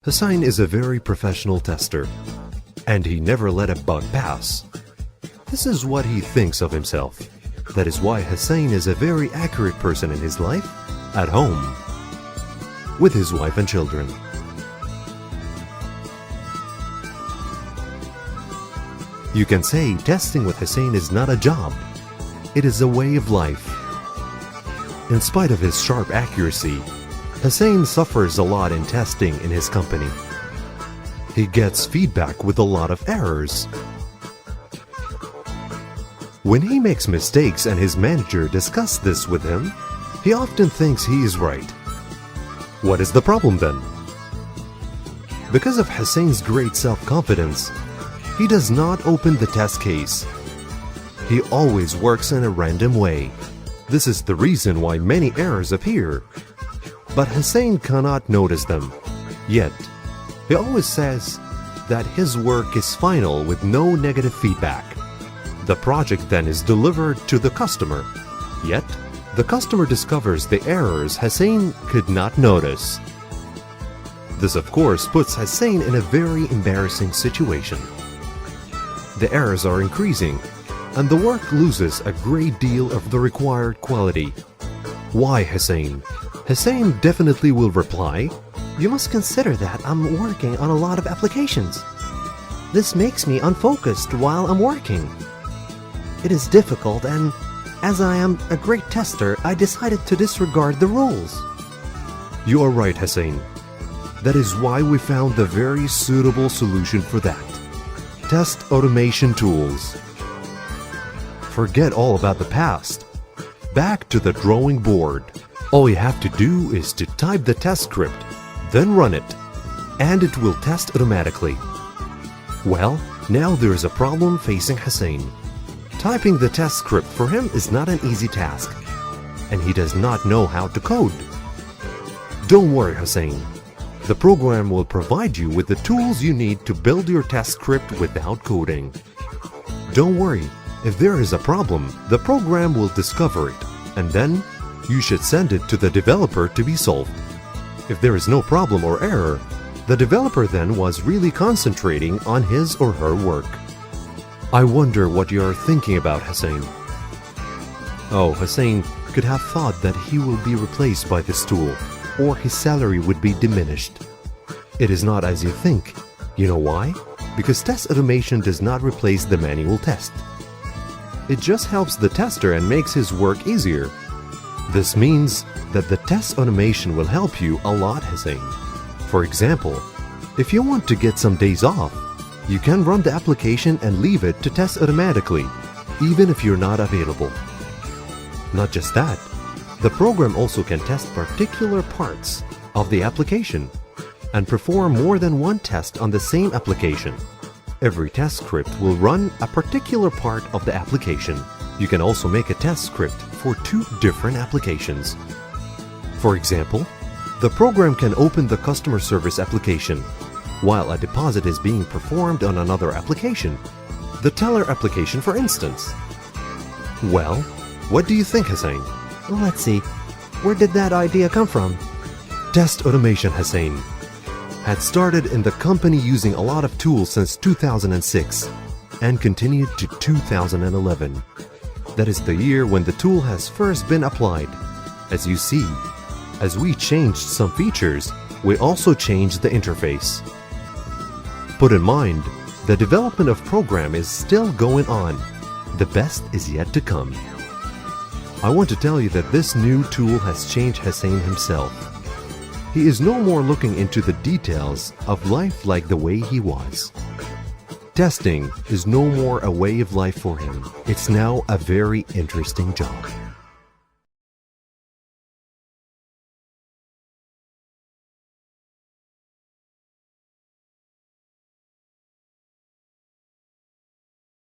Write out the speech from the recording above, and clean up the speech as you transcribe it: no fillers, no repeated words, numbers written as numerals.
Hussein is a very professional tester, and he never let a bug pass. This is what he thinks of himself. That is why Hussein is a very accurate person in his life, at home, with his wife and children. You can say testing with Hussein is not a job. It is a way of life. In spite of his sharp accuracy, Hussein suffers a lot in testing in his company. He gets feedback with a lot of errors. When he makes mistakes and his manager discusses this with him, he often thinks he is right. What is the problem then? Because of Hussein's great self-confidence, he does not open the test case. He always works in a random way. This is the reason why many errors appear. But Hussein cannot notice them. Yet, he always says that his work is final with no negative feedback. The project then is delivered to the customer. Yet, the customer discovers the errors Hussein could not notice. This of course puts Hussein in a very embarrassing situation. The errors are increasing, and the work loses a great deal of the required quality. Why, Hussein? Hussein definitely will reply, "You must consider that I'm working on a lot of applications. This makes me unfocused while I'm working. It is difficult, and as I am a great tester, I decided to disregard the rules." You are right, Hussein. That is why we found the very suitable solution for that. Test automation tools. Forget all about the past. Back to the drawing board. All you have to do is to type the test script, then run it, and it will test automatically. Well, now there is a problem facing Hussein. Typing the test script for him is not an easy task, and he does not know how to code. Don't worry, Hussein. The program will provide you with the tools you need to build your test script without coding. Don't worry, if there is a problem, the program will discover it, and then you should send it to the developer to be solved. If there is no problem or error, the developer then was really concentrating on his or her work. I wonder what you are thinking about, Hussein. Oh, Hussein could have thought that he will be replaced by this tool, or his salary would be diminished. It is not as you think. You know why? Because test automation does not replace the manual test. It just helps the tester and makes his work easier. This means that the test automation will help you a lot, Hussein. For example, if you want to get some days off, you can run the application and leave it to test automatically, even if you're not available. Not just that, the program also can test particular parts of the application and perform more than one test on the same application. Every test script will run a particular part of the application. You can also make a test script for 2 different applications. For example, the program can open the customer service application while a deposit is being performed on another application, the teller application for instance. Well, what do you think, Hussein? Let's see, where did that idea come from? Test automation, Hussein, had started in the company using a lot of tools since 2006 and continued to 2011. That is the year when the tool has first been applied. As you see, as we changed some features, we also changed the interface. Put in mind, the development of program is still going on. The best is yet to come. I want to tell you that this new tool has changed Hussein himself. He is no more looking into the details of life like the way he was. Testing is no more a way of life for him. It's now a very interesting job.